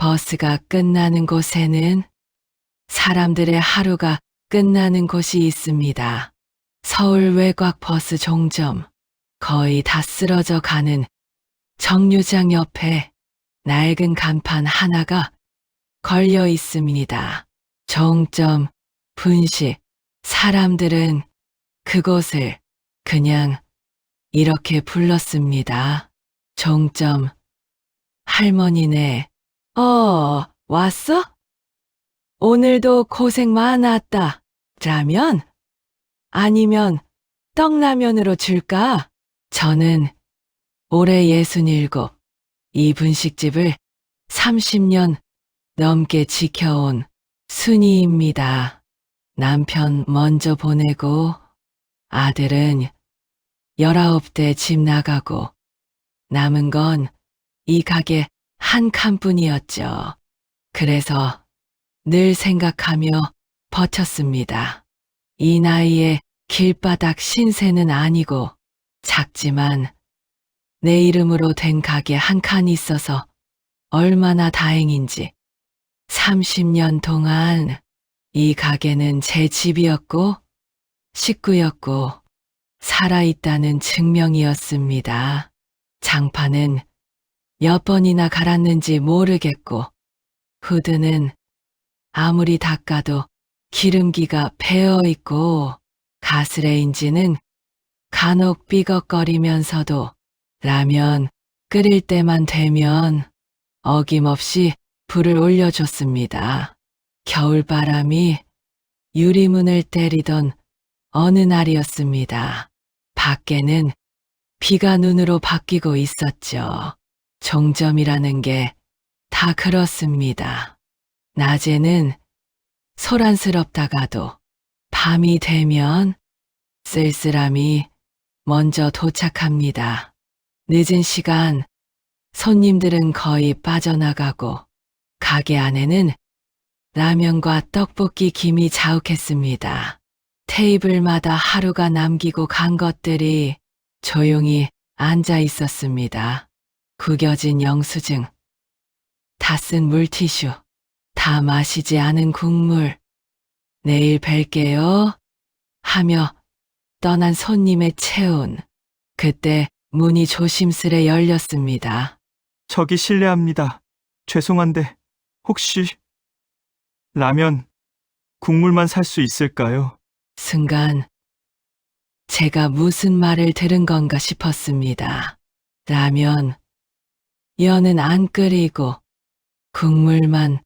버스가 끝나는 곳에는 사람들의 하루가 끝나는 곳이 있습니다. 서울 외곽 버스 종점, 거의 다 쓰러져 가는 정류장 옆에 낡은 간판 하나가 걸려 있습니다. 종점, 분식, 사람들은 그곳을 그냥 이렇게 불렀습니다. 종점, 할머니네. 왔어? 오늘도 고생 많았다. 라면? 아니면 떡라면으로 줄까? 저는 올해 67, 이 분식집을 30년 넘게 지켜온 순이입니다. 남편 먼저 보내고 아들은 19대 집 나가고 남은 건 이 가게 한 칸뿐이었죠. 그래서 늘 생각하며 버텼습니다. 이 나이에 길바닥 신세는 아니고 작지만 내 이름으로 된 가게 한 칸 있어서 얼마나 다행인지. 30년 동안 이 가게는 제 집이었고 식구였고 살아있다는 증명이었습니다. 장판은 몇 번이나 갈았는지 모르겠고 후드는 아무리 닦아도 기름기가 배어있고 가스레인지는 간혹 삐걱거리면서도 라면 끓일 때만 되면 어김없이 불을 올려줬습니다. 겨울바람이 유리문을 때리던 어느 날이었습니다. 밖에는 비가 눈으로 바뀌고 있었죠. 종점이라는 게 다 그렇습니다. 낮에는 소란스럽다가도 밤이 되면 쓸쓸함이 먼저 도착합니다. 늦은 시간 손님들은 거의 빠져나가고 가게 안에는 라면과 떡볶이 김이 자욱했습니다. 테이블마다 하루가 남기고 간 것들이 조용히 앉아 있었습니다. 구겨진 영수증, 다 쓴 물티슈, 다 마시지 않은 국물, 내일 뵐게요 하며 떠난 손님의 체온. 그때 문이 조심스레 열렸습니다. 저기 실례합니다. 죄송한데 혹시 라면 국물만 살 수 있을까요? 순간 제가 무슨 말을 들은 건가 싶었습니다. 라면, 연은 안 끓이고 국물만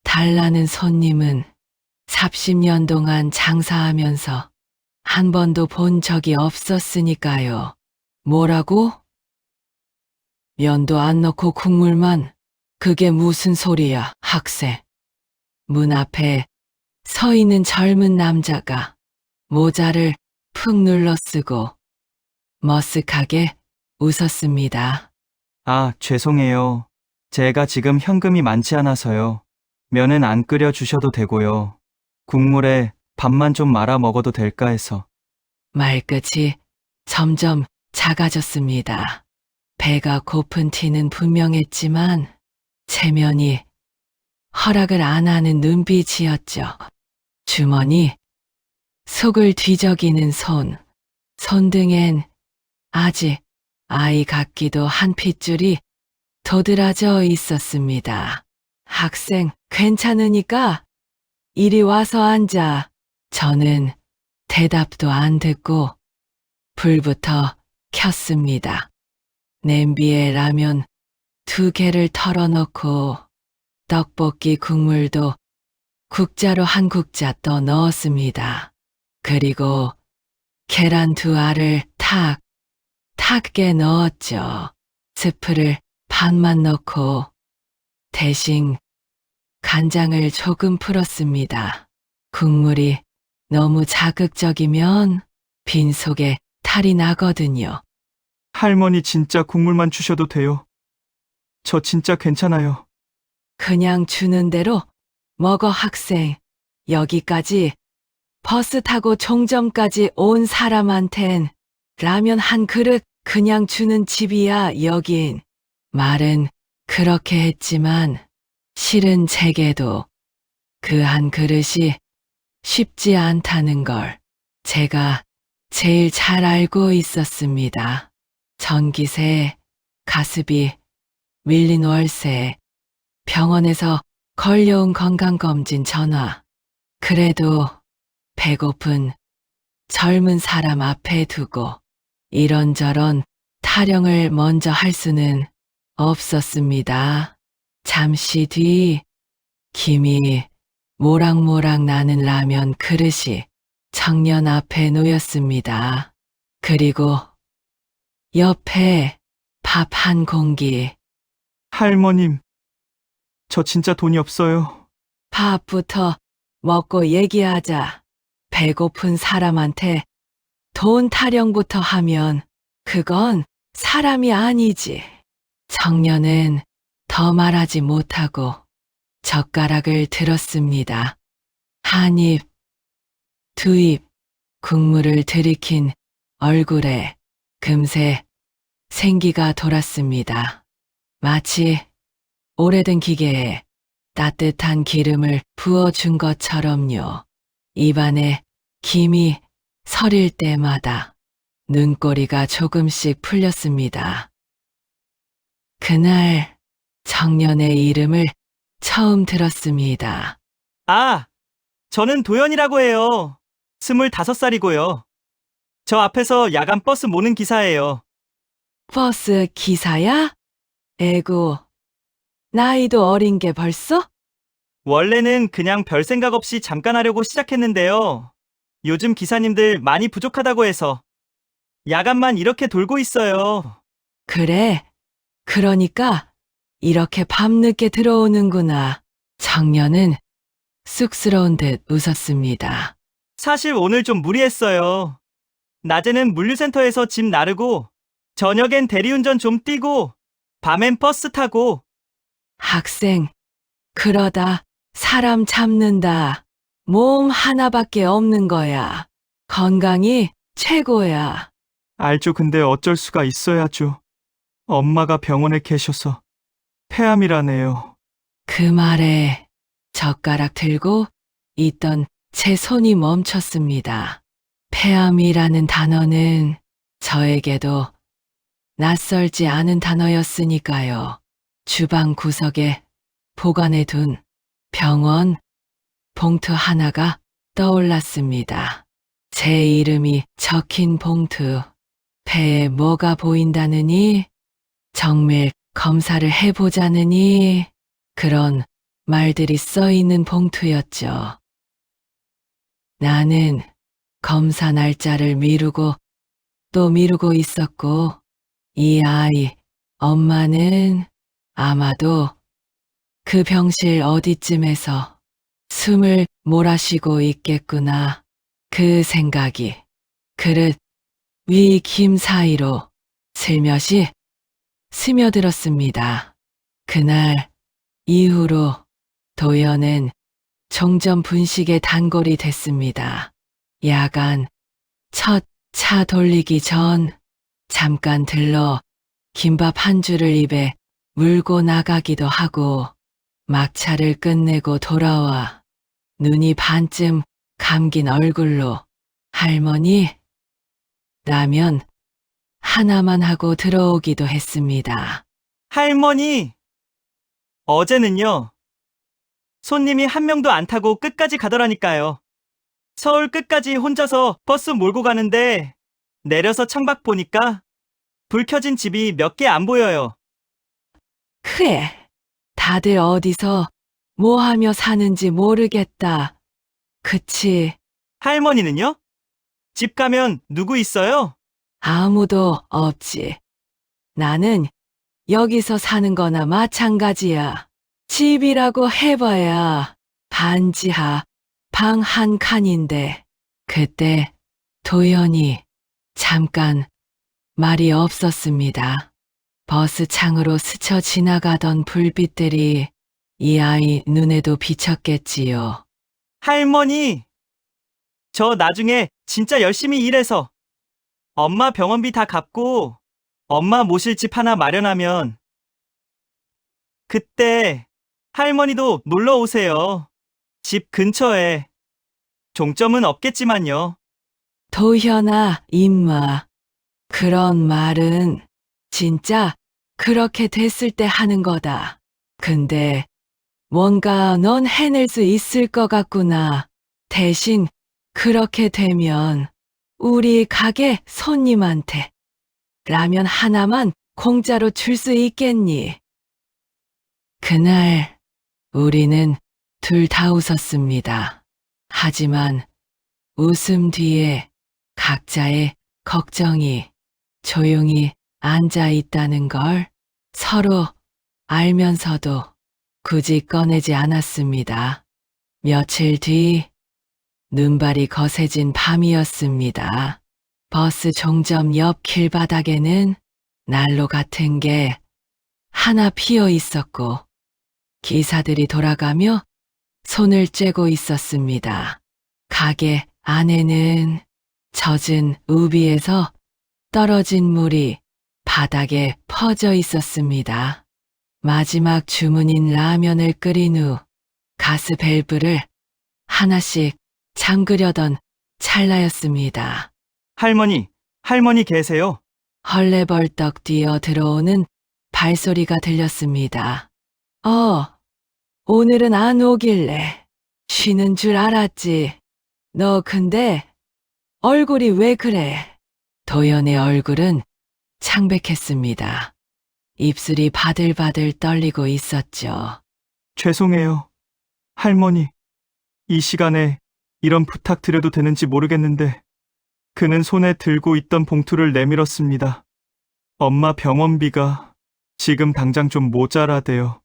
달라는 손님은 30년 동안 장사하면서 한 번도 본 적이 없었으니까요. 뭐라고? 면도 안 넣고 국물만? 그게 무슨 소리야, 학생. 문 앞에 서 있는 젊은 남자가 모자를 푹 눌러 쓰고 머쓱하게 웃었습니다. 아, 죄송해요. 제가 지금 현금이 많지 않아서요. 면은 안 끓여 주셔도 되고요. 국물에 밥만 좀 말아 먹어도 될까 해서. 말끝이 점점 작아졌습니다. 배가 고픈 티는 분명했지만 체면이 허락을 안 하는 눈빛이었죠. 주머니, 속을 뒤적이는 손, 손등엔 아직 아이 같기도 한 핏줄이 도드라져 있었습니다. 학생, 괜찮으니까 이리 와서 앉아. 저는 대답도 안 듣고 불부터 켰습니다. 냄비에 라면 2개를 털어넣고 떡볶이 국물도 국자로 한 국자 떠 넣었습니다. 그리고 계란 2알을 탁게 넣었죠. 스프를 반만 넣고 대신 간장을 조금 풀었습니다. 국물이 너무 자극적이면 빈속에 탈이 나거든요. 할머니 진짜 국물만 주셔도 돼요. 저 진짜 괜찮아요. 그냥 주는 대로 먹어, 학생. 여기까지 버스 타고 종점까지 온 사람한텐 라면 한 그릇 그냥 주는 집이야, 여긴. 말은 그렇게 했지만 실은 제게도 그 한 그릇이 쉽지 않다는 걸 제가 제일 잘 알고 있었습니다. 전기세, 가스비, 밀린 월세, 병원에서 걸려온 건강검진 전화. 그래도 배고픈 젊은 사람 앞에 두고 이런저런 타령을 먼저 할 수는 없었습니다. 잠시 뒤 김이 모락모락 나는 라면 그릇이 청년 앞에 놓였습니다. 그리고 옆에 밥 한 공기. 할머님, 저 진짜 돈이 없어요. 밥부터 먹고 얘기하자. 배고픈 사람한테 돈 타령부터 하면 그건 사람이 아니지. 청년은 더 말하지 못하고 젓가락을 들었습니다. 한 입, 두 입, 국물을 들이킨 얼굴에 금세 생기가 돌았습니다. 마치 오래된 기계에 따뜻한 기름을 부어준 것처럼요. 입안에 김이 서릴 때마다 눈꼬리가 조금씩 풀렸습니다. 그날 청년의 이름을 처음 들었습니다. 아, 저는 도연이라고 해요. 25살이고요. 저 앞에서 야간 버스 모는 기사예요. 버스 기사야? 에구, 나이도 어린 게 벌써? 원래는 그냥 별 생각 없이 잠깐 하려고 시작했는데요. 요즘 기사님들 많이 부족하다고 해서 야간만 이렇게 돌고 있어요. 그래, 그러니까 이렇게 밤늦게 들어오는구나. 청년은 쑥스러운 듯 웃었습니다. 사실 오늘 좀 무리했어요. 낮에는 물류센터에서 짐 나르고 저녁엔 대리운전 좀 뛰고 밤엔 버스 타고. 학생, 그러다 사람 잡는다. 몸 하나밖에 없는 거야. 건강이 최고야. 알죠. 근데 어쩔 수가 있어야죠. 엄마가 병원에 계셔서 폐암이라네요. 그 말에 젓가락 들고 있던 제 손이 멈췄습니다. 폐암이라는 단어는 저에게도 낯설지 않은 단어였으니까요. 주방 구석에 보관해둔 병원 봉투 하나가 떠올랐습니다. 제 이름이 적힌 봉투. 폐에 뭐가 보인다느니, 정밀 검사를 해보자느니, 그런 말들이 써 있는 봉투였죠. 나는 검사 날짜를 미루고 또 미루고 있었고, 이 아이, 엄마는 아마도 그 병실 어디쯤에서 숨을 몰아쉬고 있겠구나. 그 생각이 그릇 위 김 사이로 슬며시 스며들었습니다. 그날 이후로 도연은 종점 분식의 단골이 됐습니다. 야간 첫 차 돌리기 전 잠깐 들러 김밥 한 줄을 입에 물고 나가기도 하고 막차를 끝내고 돌아와 눈이 반쯤 감긴 얼굴로 할머니, 라면 하나만 하고 들어오기도 했습니다. 할머니, 어제는요. 손님이 한 명도 안 타고 끝까지 가더라니까요. 서울 끝까지 혼자서 버스 몰고 가는데 내려서 창밖 보니까 불 켜진 집이 몇 개 안 보여요. 그래, 다들 어디서 뭐 하며 사는지 모르겠다. 그치, 할머니는요? 집 가면 누구 있어요? 아무도 없지. 나는 여기서 사는 거나 마찬가지야. 집이라고 해봐야 반지하 방 한 칸인데. 그때 도연이 잠깐 말이 없었습니다. 버스 창으로 스쳐 지나가던 불빛들이 이 아이 눈에도 비쳤겠지요. 할머니, 저 나중에 진짜 열심히 일해서 엄마 병원비 다 갚고 엄마 모실 집 하나 마련하면 그때 할머니도 놀러 오세요. 집 근처에. 종점은 없겠지만요. 도현아, 임마. 그런 말은 진짜 그렇게 됐을 때 하는 거다. 근데 뭔가 넌 해낼 수 있을 것 같구나. 대신 그렇게 되면 우리 가게 손님한테 라면 하나만 공짜로 줄 수 있겠니? 그날 우리는 둘 다 웃었습니다. 하지만 웃음 뒤에 각자의 걱정이 조용히 앉아 있다는 걸 서로 알면서도 굳이 꺼내지 않았습니다. 며칠 뒤 눈발이 거세진 밤이었습니다. 버스 종점 옆 길바닥에는 난로 같은 게 하나 피어 있었고 기사들이 돌아가며 손을 쬐고 있었습니다. 가게 안에는 젖은 우비에서 떨어진 물이 바닥에 퍼져 있었습니다. 마지막 주문인 라면을 끓인 후 가스 밸브를 하나씩 잠그려던 찰나였습니다. 할머니 계세요? 헐레벌떡 뛰어 들어오는 발소리가 들렸습니다. 오늘은 안 오길래 쉬는 줄 알았지. 너 근데 얼굴이 왜 그래? 도연의 얼굴은 창백했습니다. 입술이 바들바들 떨리고 있었죠. 죄송해요. 할머니, 이 시간에 이런 부탁 드려도 되는지 모르겠는데 그는 손에 들고 있던 봉투를 내밀었습니다. 엄마 병원비가 지금 당장 좀 모자라대요.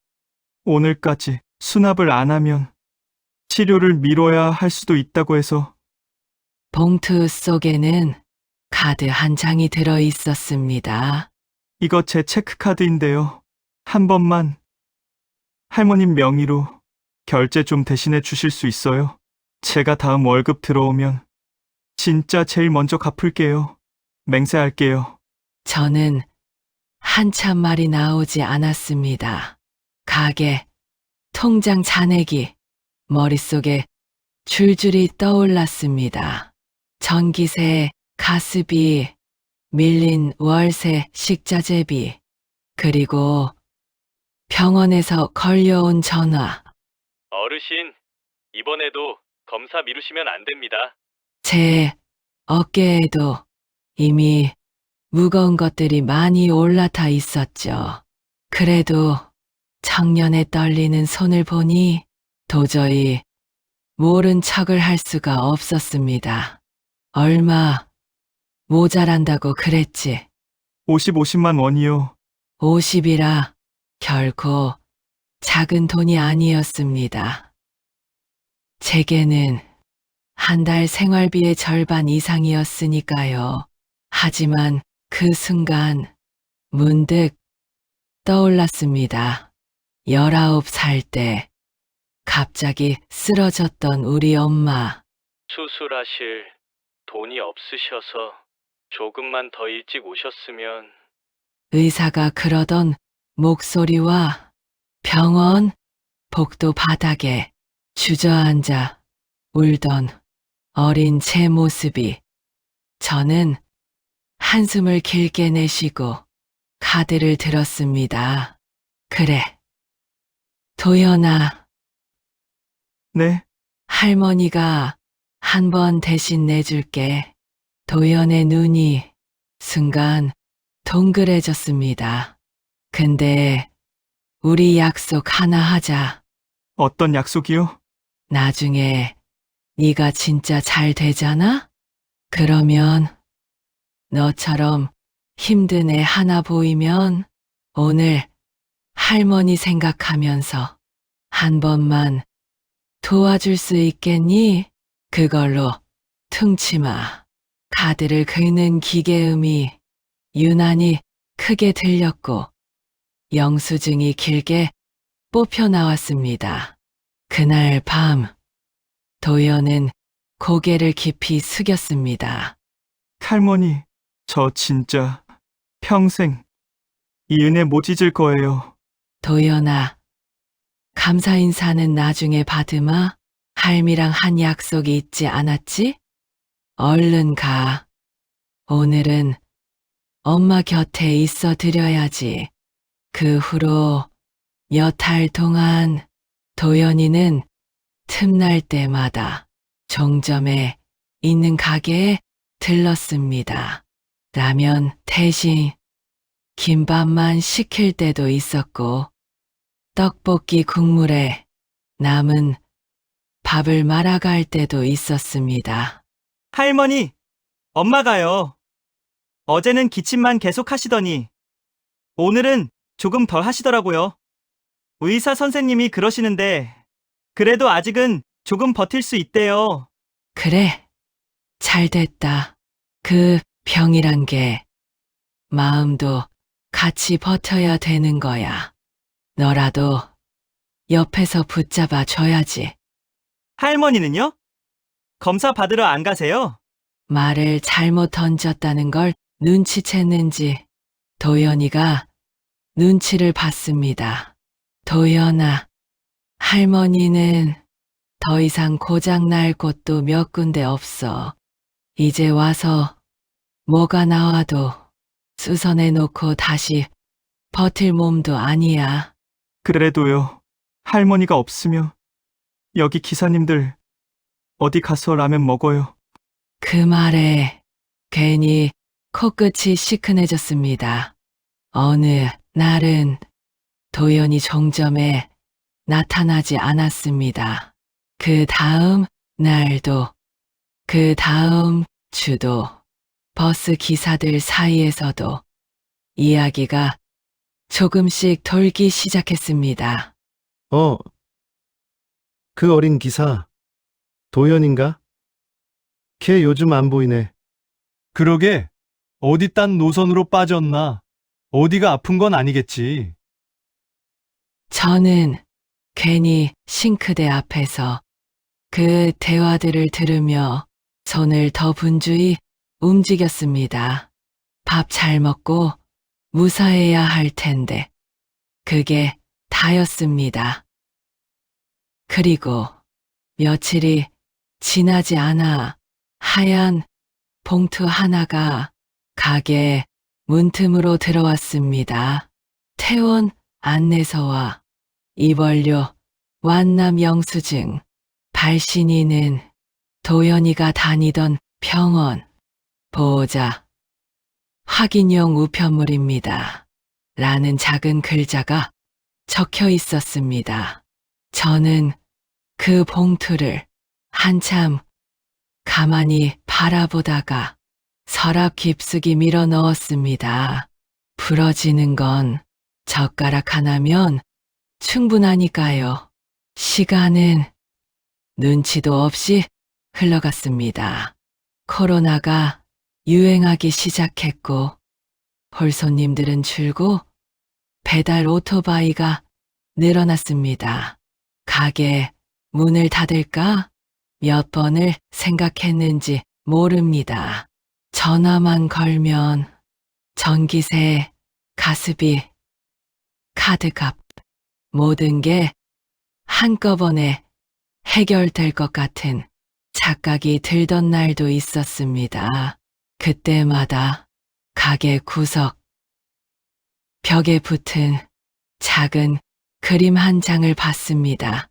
오늘까지 수납을 안 하면 치료를 미뤄야 할 수도 있다고 해서. 봉투 속에는 카드 한 장이 들어 있었습니다. 이거 제 체크카드인데요. 한 번만 할머님 명의로 결제 좀 대신해 주실 수 있어요? 제가 다음 월급 들어오면 진짜 제일 먼저 갚을게요. 맹세할게요. 저는 한참 말이 나오지 않았습니다. 가게, 통장 잔액이 머릿속에 줄줄이 떠올랐습니다. 전기세, 가스비, 밀린 월세, 식자재비, 그리고 병원에서 걸려온 전화. 어르신, 이번에도 검사 미루시면 안 됩니다. 제 어깨에도 이미 무거운 것들이 많이 올라타 있었죠. 그래도 청년의 떨리는 손을 보니 도저히 모른 척을 할 수가 없었습니다. 얼마 모자란다고 그랬지. 50만 원이요. 50이라 결코 작은 돈이 아니었습니다. 제게는 한 달 생활비의 절반 이상이었으니까요. 하지만 그 순간 문득 떠올랐습니다. 19살 때 갑자기 쓰러졌던 우리 엄마. 수술하실 돈이 없으셔서 조금만 더 일찍 오셨으면. 의사가 그러던 목소리와 병원 복도 바닥에 주저앉아 울던 어린 제 모습이, 저는 한숨을 길게 내쉬고 카드를 들었습니다. 그래. 도연아, 네, 할머니가 한 번 대신 내줄게. 도연의 눈이 순간 동그래졌습니다. 근데 우리 약속 하나 하자. 어떤 약속이요? 나중에 네가 진짜 잘 되잖아? 그러면 너처럼 힘든 애 하나 보이면 오늘 할머니 생각하면서 한 번만 도와줄 수 있겠니? 그걸로 퉁치 마. 카드를 긁는 기계음이 유난히 크게 들렸고 영수증이 길게 뽑혀 나왔습니다. 그날 밤 도연은 고개를 깊이 숙였습니다. 할머니, 저 진짜 평생 이 은혜 못 잊을 거예요. 도연아, 감사 인사는 나중에 받으마. 할미랑 한 약속이 있지 않았지? 얼른 가. 오늘은 엄마 곁에 있어 드려야지. 그 후로 몇 달 동안 도연이는 틈날 때마다 종점에 있는 가게에 들렀습니다. 라면 대신 김밥만 시킬 때도 있었고, 떡볶이 국물에 남은 밥을 말아갈 때도 있었습니다. 할머니, 엄마가요. 어제는 기침만 계속 하시더니 오늘은 조금 덜 하시더라고요. 의사 선생님이 그러시는데 그래도 아직은 조금 버틸 수 있대요. 그래, 잘 됐다. 그 병이란 게 마음도 같이 버텨야 되는 거야. 너라도 옆에서 붙잡아 줘야지. 할머니는요? 검사 받으러 안 가세요? 말을 잘못 던졌다는 걸 눈치챘는지 도연이가 눈치를 봤습니다. 도연아, 할머니는 더 이상 고장날 곳도 몇 군데 없어. 이제 와서 뭐가 나와도 수선해 놓고 다시 버틸 몸도 아니야. 그래도요. 할머니가 없으면 여기 기사님들 어디 가서 라면 먹어요. 그 말에 괜히 코끝이 시큰해졌습니다. 어느 날은 도연이 종점에 나타나지 않았습니다. 그 다음 날도, 그 다음 주도, 버스 기사들 사이에서도 이야기가 조금씩 돌기 시작했습니다. 그 어린 기사, 도연인가? 걔 요즘 안 보이네. 그러게, 어디 딴 노선으로 빠졌나? 어디가 아픈 건 아니겠지. 저는 괜히 싱크대 앞에서 그 대화들을 들으며 손을 더 분주히 움직였습니다. 밥 잘 먹고 무사해야 할 텐데 그게 다였습니다. 그리고 며칠이 지나지 않아 하얀 봉투 하나가 가게 문틈으로 들어왔습니다. 퇴원 안내서와 입원료 완남 영수증, 발신인은 도연이가 다니던 병원, 보호자, 확인용 우편물입니다. 라는 작은 글자가 적혀 있었습니다. 저는 그 봉투를 한참 가만히 바라보다가 서랍 깊숙이 밀어 넣었습니다. 부러지는 건 젓가락 하나면 충분하니까요. 시간은 눈치도 없이 흘러갔습니다. 코로나가 유행하기 시작했고 홀손님들은 줄고 배달 오토바이가 늘어났습니다. 가게 문을 닫을까 몇 번을 생각했는지 모릅니다. 전화만 걸면 전기세, 가스비, 카드값 모든 게 한꺼번에 해결될 것 같은 착각이 들던 날도 있었습니다. 그때마다 가게 구석 벽에 붙은 작은 그림 한 장을 봤습니다.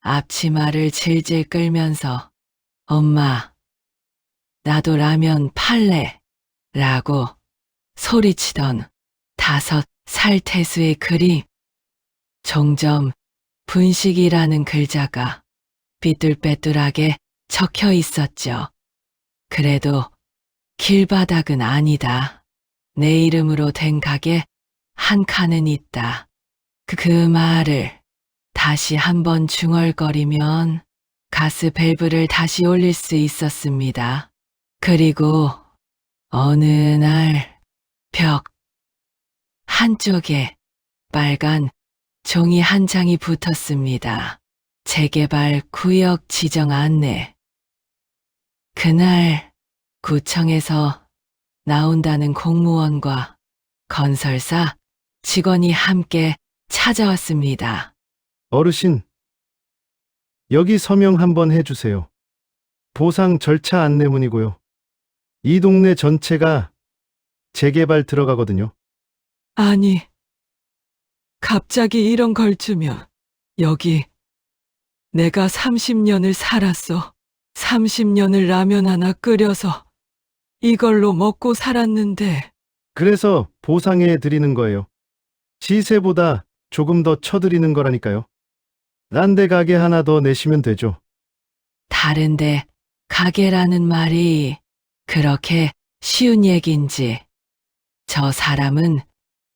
앞치마를 질질 끌면서 엄마, 나도 라면 팔래 라고 소리치던 5살 태수의 그림. 종점 분식이라는 글자가 삐뚤빼뚤하게 적혀 있었죠. 그래도 길바닥은 아니다. 내 이름으로 된 가게 한 칸은 있다. 그 말을 다시 한번 중얼거리면 가스 밸브를 다시 올릴 수 있었습니다. 그리고 어느 날 벽 한쪽에 빨간 종이 한 장이 붙었습니다. 재개발 구역 지정 안내. 그날 구청에서 나온다는 공무원과 건설사 직원이 함께 찾아왔습니다. 어르신, 여기 서명 한번 해주세요. 보상 절차 안내문이고요. 이 동네 전체가 재개발 들어가거든요. 아니, 갑자기 이런 걸 주면 여기 내가 30년을 살았어. 30년을 라면 하나 끓여서 이걸로 먹고 살았는데 그래서 보상해 드리는 거예요. 시세보다 조금 더 쳐드리는 거라니까요. 딴 데 가게 하나 더 내시면 되죠. 다른데 가게라는 말이 그렇게 쉬운 얘긴지 저 사람은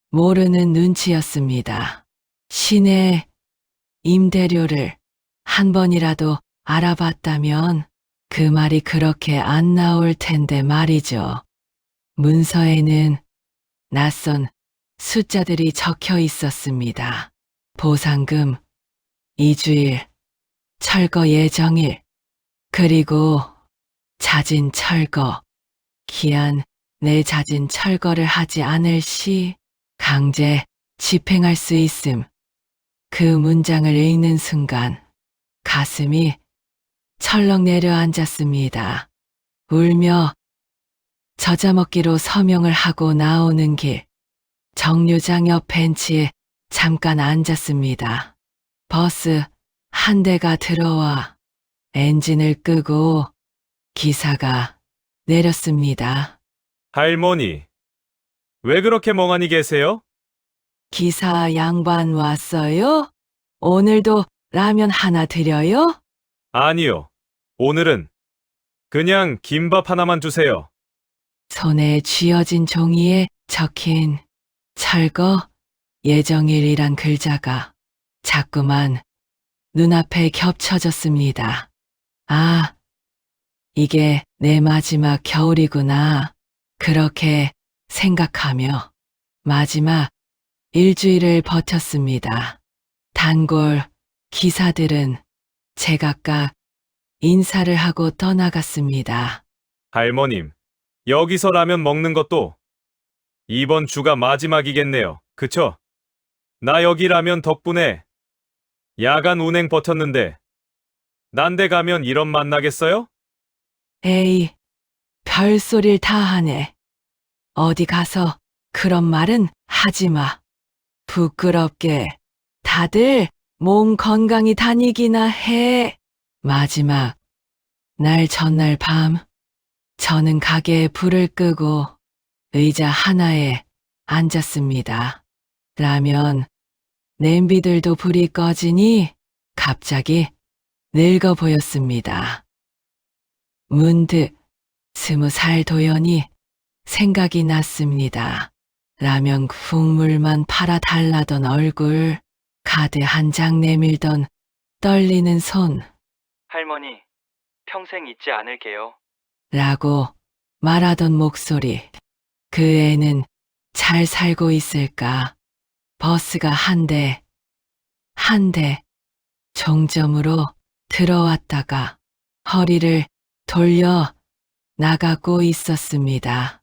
모르는 눈치였습니다. 시내 임대료를 한 번이라도 알아봤다면 그 말이 그렇게 안 나올 텐데 말이죠. 문서에는 낯선 숫자들이 적혀 있었습니다. 보상금, 이주일, 철거 예정일, 그리고 자진 철거, 기한 내 자진 철거를 하지 않을 시 강제 집행할 수 있음. 그 문장을 읽는 순간 가슴이 철렁 내려앉았습니다. 울며 저자먹기로 서명을 하고 나오는 길, 정류장 옆 벤치에 잠깐 앉았습니다. 버스 한 대가 들어와 엔진을 끄고 기사가 내렸습니다. 할머니, 왜 그렇게 멍하니 계세요? 기사 양반 왔어요? 오늘도 라면 하나 드려요? 아니요. 오늘은 그냥 김밥 하나만 주세요. 손에 쥐어진 종이에 적힌 철거 예정일이란 글자가 자꾸만 눈앞에 겹쳐졌습니다. 아, 이게 내 마지막 겨울이구나. 그렇게 생각하며 마지막 일주일을 버텼습니다. 단골 기사들은 제각각 인사를 하고 떠나갔습니다. 할머님, 여기서 라면 먹는 것도 이번 주가 마지막이겠네요. 그쵸? 나 여기 라면 덕분에 야간 운행 버텼는데 난 데 가면 이런 맛 나겠어요? 에이, 별소릴 다 하네. 어디 가서 그런 말은 하지 마. 부끄럽게 다들 몸 건강히 다니기나 해. 마지막 날 전날 밤 저는 가게에 불을 끄고 의자 하나에 앉았습니다. 라면 냄비들도 불이 꺼지니 갑자기 늙어 보였습니다. 문득 20살 도연이 생각이 났습니다. 라면 국물만 팔아 달라던 얼굴, 카드 한 장 내밀던 떨리는 손, 할머니, 평생 잊지 않을게요. 라고 말하던 목소리. 그 애는 잘 살고 있을까? 버스가 한 대 종점으로 들어왔다가 허리를 돌려 나가고 있었습니다.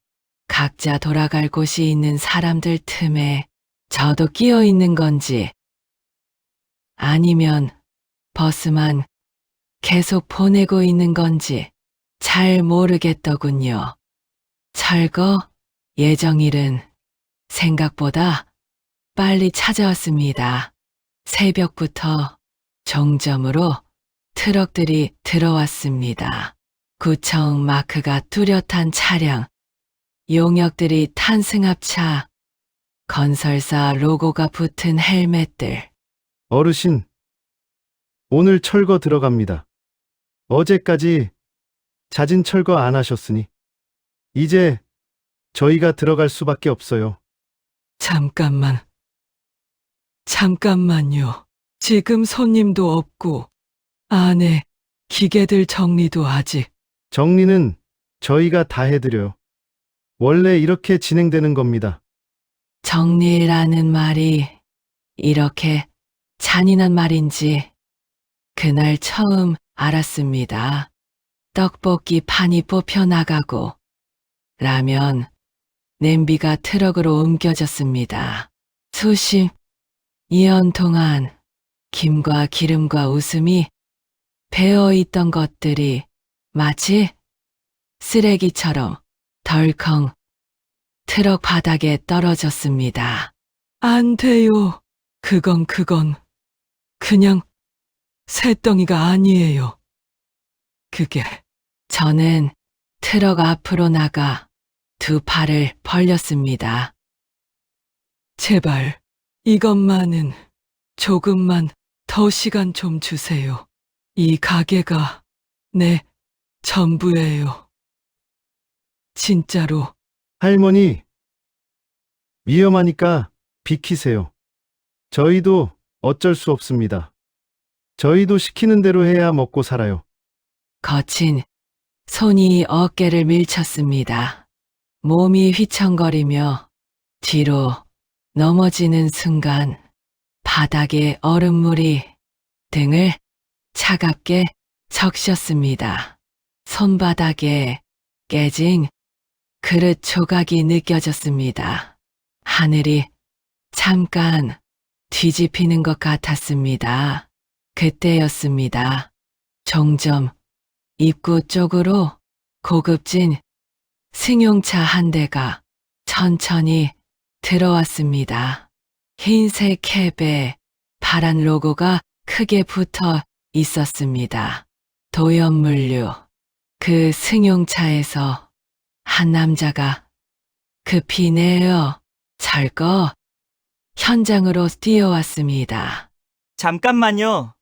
각자 돌아갈 곳이 있는 사람들 틈에 저도 끼어 있는 건지 아니면 버스만 계속 보내고 있는 건지 잘 모르겠더군요. 철거 예정일은 생각보다 빨리 찾아왔습니다. 새벽부터 종점으로 트럭들이 들어왔습니다. 구청 마크가 뚜렷한 차량, 용역들이 탄 승합차, 건설사 로고가 붙은 헬멧들. 어르신, 오늘 철거 들어갑니다. 어제까지 자진 철거 안 하셨으니 이제 저희가 들어갈 수밖에 없어요. 잠깐만요. 지금 손님도 없고 안에 기계들 정리도 아직. 정리는 저희가 다 해드려요. 원래 이렇게 진행되는 겁니다. 정리라는 말이 이렇게 잔인한 말인지 그날 처음 알았습니다. 떡볶이 판이 뽑혀 나가고 라면 냄비가 트럭으로 옮겨졌습니다. 수십 년 동안 김과 기름과 웃음이 배어 있던 것들이 마치 쓰레기처럼 덜컹 트럭 바닥에 떨어졌습니다. 안 돼요. 그건 그냥 새덩이가 아니에요. 그게 저는 트럭 앞으로 나가 두 팔을 벌렸습니다. 제발 이것만은 조금만 더 시간 좀 주세요. 이 가게가 내 전부예요. 진짜로. 할머니, 위험하니까 비키세요. 저희도 어쩔 수 없습니다. 저희도 시키는 대로 해야 먹고 살아요. 거친 손이 어깨를 밀쳤습니다. 몸이 휘청거리며 뒤로 넘어지는 순간 바닥에 얼음물이 등을 차갑게 적셨습니다. 손바닥에 깨진 그릇 조각이 느껴졌습니다. 하늘이 잠깐 뒤집히는 것 같았습니다. 그때였습니다. 종점 입구 쪽으로 고급진 승용차 한 대가 천천히 들어왔습니다. 흰색 캡에 파란 로고가 크게 붙어 있었습니다. 도연물류. 그 승용차에서 한 남자가 급히 내어 철거 현장으로 뛰어왔습니다. 잠깐만요.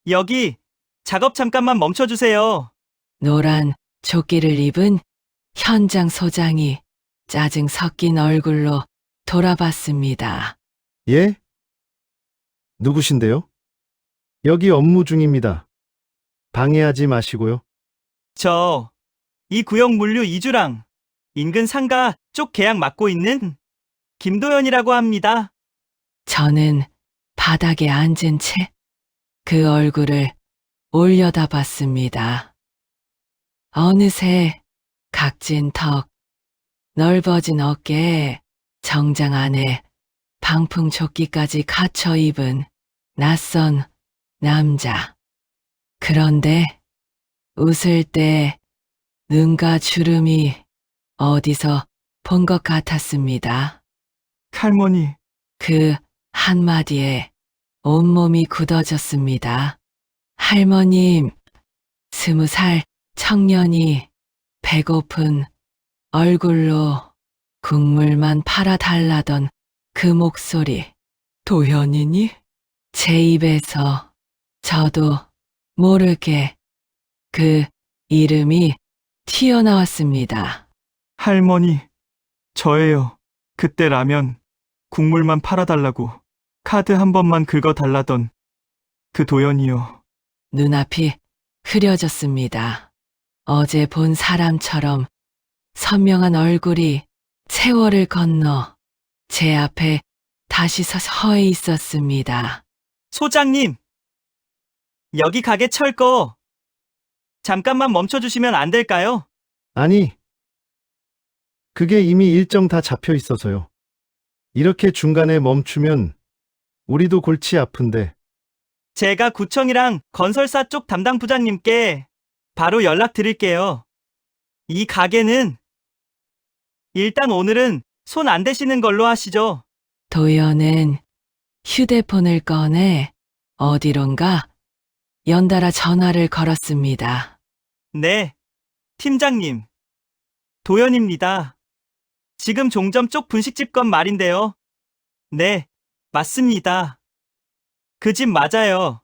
여기 작업 잠깐만 멈춰주세요. 노란 조끼를 입은 현장 소장이 짜증 섞인 얼굴로 돌아봤습니다. 예? 누구신데요? 여기 업무 중입니다. 방해하지 마시고요. 이 구역 물류 이주랑 인근 상가 쪽 계약 맡고 있는 김도연이라고 합니다. 저는 바닥에 앉은 채 그 얼굴을 올려다봤습니다. 어느새 각진 턱, 넓어진 어깨에 정장 안에 방풍 조끼까지 갖춰 입은 낯선 남자. 그런데 웃을 때 눈과 주름이 어디서 본 것 같았습니다. 할머니, 그 한마디에 온몸이 굳어졌습니다. 할머님, 20살 청년이 배고픈 얼굴로 국물만 팔아달라던 그 목소리. 도현이니? 제 입에서 저도 모르게 그 이름이 튀어나왔습니다. 할머니, 저예요. 그때 라면, 국물만 팔아달라고 카드 한 번만 긁어달라던 그 도연이요. 눈앞이 흐려졌습니다. 어제 본 사람처럼 선명한 얼굴이 세월을 건너 제 앞에 다시 서 있었습니다. 소장님, 여기 가게 철거 잠깐만 멈춰주시면 안 될까요? 아니, 그게 이미 일정 다 잡혀 있어서요. 이렇게 중간에 멈추면 우리도 골치 아픈데. 제가 구청이랑 건설사 쪽 담당 부장님께 바로 연락드릴게요. 이 가게는 일단 오늘은 손 안 대시는 걸로 하시죠. 도연은 휴대폰을 꺼내 어디론가 연달아 전화를 걸었습니다. 네, 팀장님. 도연입니다. 지금 종점 쪽 분식집 건 말인데요. 네, 맞습니다. 그 집 맞아요.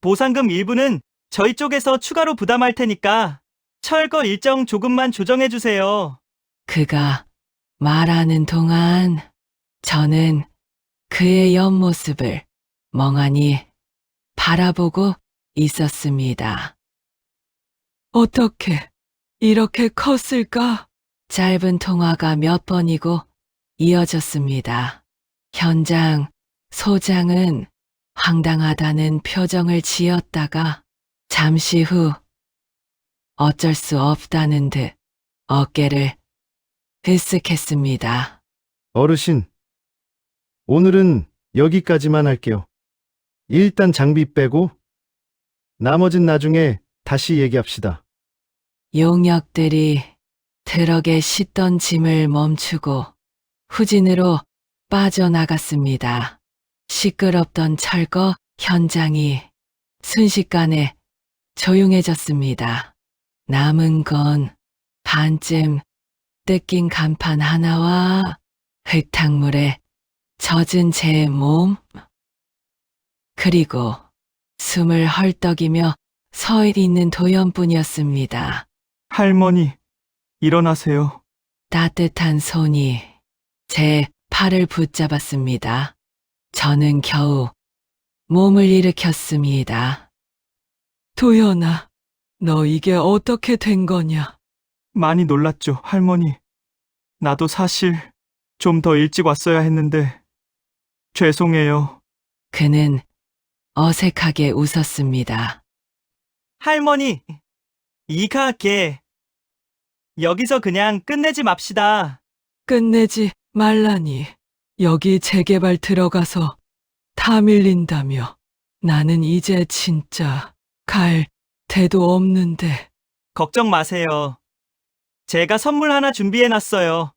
보상금 일부는 저희 쪽에서 추가로 부담할 테니까 철거 일정 조금만 조정해 주세요. 그가 말하는 동안 저는 그의 옆모습을 멍하니 바라보고 있었습니다. 어떻게 이렇게 컸을까? 짧은 통화가 몇 번이고 이어졌습니다. 현장 소장은 황당하다는 표정을 지었다가 잠시 후 어쩔 수 없다는 듯 어깨를 으쓱했습니다. 어르신, 오늘은 여기까지만 할게요. 일단 장비 빼고 나머진 나중에 다시 얘기합시다. 용역들이 트럭에 싣던 짐을 멈추고 후진으로 빠져나갔습니다. 시끄럽던 철거 현장이 순식간에 조용해졌습니다. 남은 건 반쯤 뜯긴 간판 하나와 흙탕물에 젖은 제 몸, 그리고 숨을 헐떡이며 서 있는 도연뿐이었습니다. 할머니, 일어나세요. 따뜻한 손이 제 팔을 붙잡았습니다. 저는 겨우 몸을 일으켰습니다. 도연아, 너 이게 어떻게 된 거냐? 많이 놀랐죠, 할머니. 나도 사실 좀 더 일찍 왔어야 했는데 죄송해요. 그는 어색하게 웃었습니다. 할머니, 이가게. 여기서 그냥 끝내지 맙시다. 끝내지 말라니. 여기 재개발 들어가서 다 밀린다며. 나는 이제 진짜 갈 데도 없는데. 걱정 마세요. 제가 선물 하나 준비해놨어요.